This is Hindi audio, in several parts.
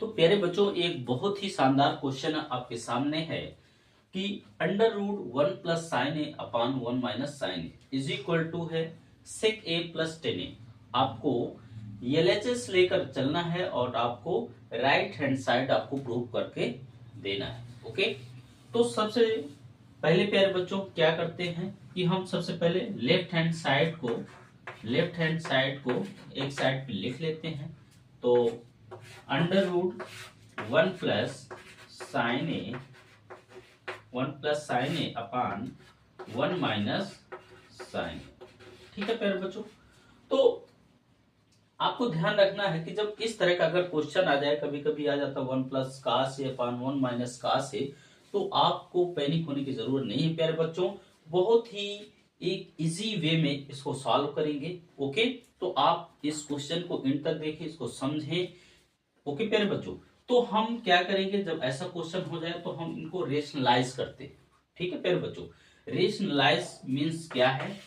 तो प्यारे बच्चों, एक बहुत ही शानदार क्वेश्चन आपके सामने है कि under root 1 + sin a/(1 - sin a) is equal to है sec a + tan a। आपको LHS लेकर चलना है और आपको राइट हैंड साइड आपको प्रूव करके देना है। ओके, तो सबसे पहले प्यारे बच्चों क्या करते हैं कि हम सबसे पहले लेफ्ट हैंड साइड को एक साइड पे लिख लेते हैं। तो under root 1 + sin a/(1 - sin a)। ठीक है प्यारे बच्चों, तो आपको ध्यान रखना है कि जब इस तरह का अगर क्वेश्चन आ जाए, कभी कभी आ जाता 1 + cos a/(1 - cos a), तो आपको पैनिक होने की जरूरत नहीं है प्यारे बच्चों। बहुत ही एक इजी वे में इसको सॉल्व करेंगे। ओके, तो आप इस क्वेश्चन को एंड तक देखें, इसको समझें। ओके प्यारे बच्चों, तो हम क्या करेंगे, जब ऐसा क्वेश्चन हो जाए तो हम इनको रेशनलाइज करते हैं। ठीक है प्यारे बच्चों, रेशनलाइज मीन्स क्या है?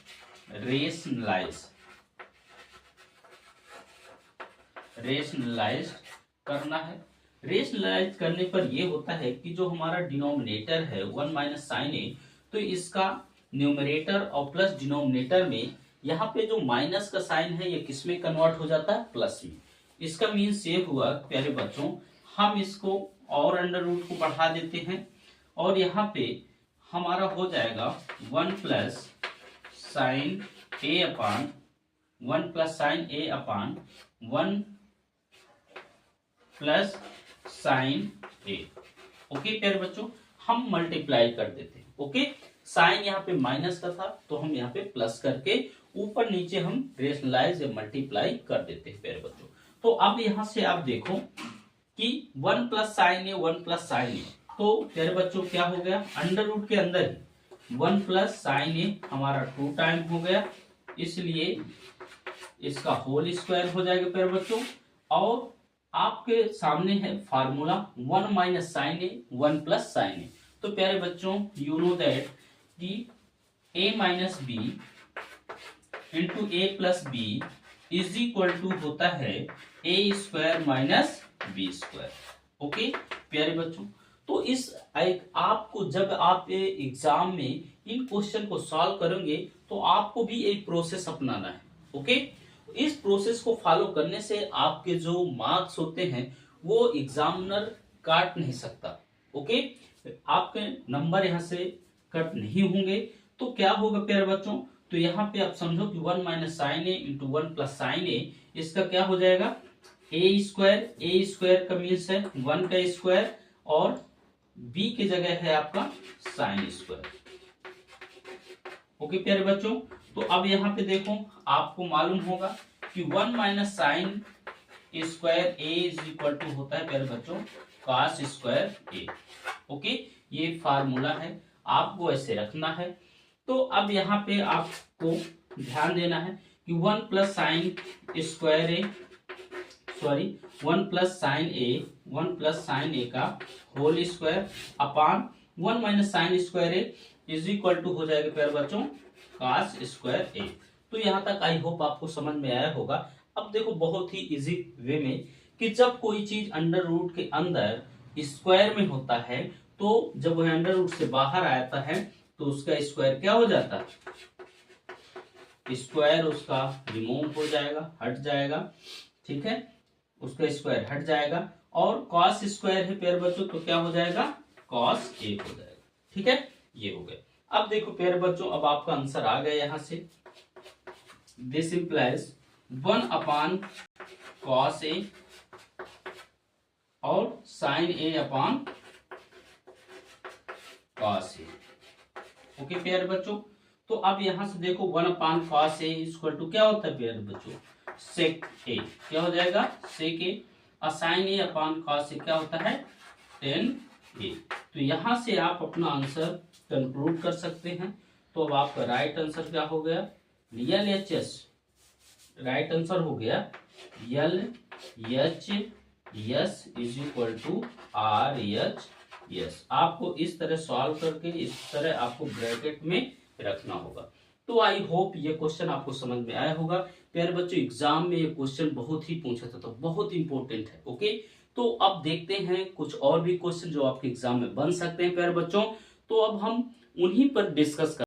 रेशनलाइज करना है। रेशनलाइज करने पर यह होता है कि जो हमारा डिनोमिनेटर है 1 - sin a, तो इसका न्यूमरेटर और प्लस डिनोमिनेटर में यहाँ पे जो माइनस का साइन है ये किस में कन्वर्ट हो जाता है? प्लस में। इसका मीन्स ये हुआ प्यारे बच्चों, हम इसको और अंडर रूट को बढ़ा देते हैं और यहाँ पे हमारा हो जाएगा 1 + sin a/(1 + sin a)। Okay प्यारे बच्चों, हम मल्टीप्लाई कर देते हैं। ओके, साइन यहाँ पे माइनस का था तो हम यहाँ पे प्लस करके ऊपर नीचे हम रेशनलाइज या मल्टीप्लाई कर देते हैं प्यारे बच्चों। तो अब यहाँ से आप देखो कि 1 + sin a 1 + sin a, तो प्यारे बच्चों क्या हो गया? अंडर रूट के अंदर 1 + sin a हमारा 2 टाइम हो गया, इसलिए इसका होल स्क्वायर हो जाएगा प्यारे बच्चों। और आपके सामने है formula 1 - sin a 1 + sin a। तो प्यारे बच्चों, यू नो दैट कि a - b into a + b is equal to होता है a² - b²। ओके प्यारे बच्चों, तो इस आपको जब आप एग्जाम में इन क्वेश्चन को सॉल्व करेंगे तो आपको भी एक प्रोसेस अपनाना है। ओके, इस प्रोसेस को फॉलो करने से आपके जो मार्क्स होते हैं वो एग्जामिनर काट नहीं सकता। ओके, आपके नंबर यहाँ से कट नहीं होंगे। तो क्या होगा प्यारे बच्चों, तो यहाँ पे आप समझो कि 1 - sin a into 1 + sin a, इसका क्या हो जाएगा? a² का मीन्स है 1 का स्क्वायर और b की जगह है आपका sin²। ओके प्यारे बच्चों, तो अब यहाँ पे देखो, आपको मालूम होगा कि 1 - sin² a is equal to होता है प्यारे बच्चों cos² a। ओके, ये फार्मूला है, आपको ऐसे रखना है। तो अब यहाँ पे आपको ध्यान देना है कि 1 + sin a का whole square upon 1 - sin² a is equal to हो जाएगा प्यारे बच्चों cos² a। तो यहाँ तक आई होप आपको समझ में आया होगा। अब देखो बहुत ही इजी वे में कि जब कोई चीज अंडर रूट के अंदर स्क्वायर में होता है, तो जब वह अंडर रूट से बाहर आता है तो उसका स्क्वायर क्या हो जाता है? स्क्वायर उसका रिमूव हो जाएगा, हट जाएगा। ठीक है, उसका स्क्वायर हट जाएगा और cos² है प्यारे बच्चों, तो क्या हो जाएगा? cos a हो जाएगा। ठीक है, ये हो गया। अब देखो प्यारे बच्चों, अब आपका आंसर आ गया यहां से। दिस इंप्लाइज 1/cos a और sin a/cos a। ओके प्यारे बच्चों, तो अब यहां से देखो 1/cos a इक्वल टू क्या होता है प्यारे बच्चों? sec a। क्या हो जाएगा? sec a। और sin a/cos a क्या होता है? tan a। तो यहां से आप अपना आंसर कंक्लूड कर सकते हैं। तो अब आपका राइट आंसर क्या हो गया? LHS राइट आंसर हो गया LHS is equal to RHS। आपको इस तरह सॉल्व करके इस तरह आपको ब्रैकेट में रखना होगा। तो आई होप ये क्वेश्चन आपको समझ में आया होगा। प्यारे बच्चों, एग्जाम में ये क्वेश्चन बहुत ही पूछा था, तो बहुत इंपॉर्टेंट है। ओके, तो अब देखते हैं कुछ और भी क्वेश्चन जो आपके एग्जाम में बन सकते हैं प्यारे बच्चों। तो अब हम उन्हीं पर डिस्कस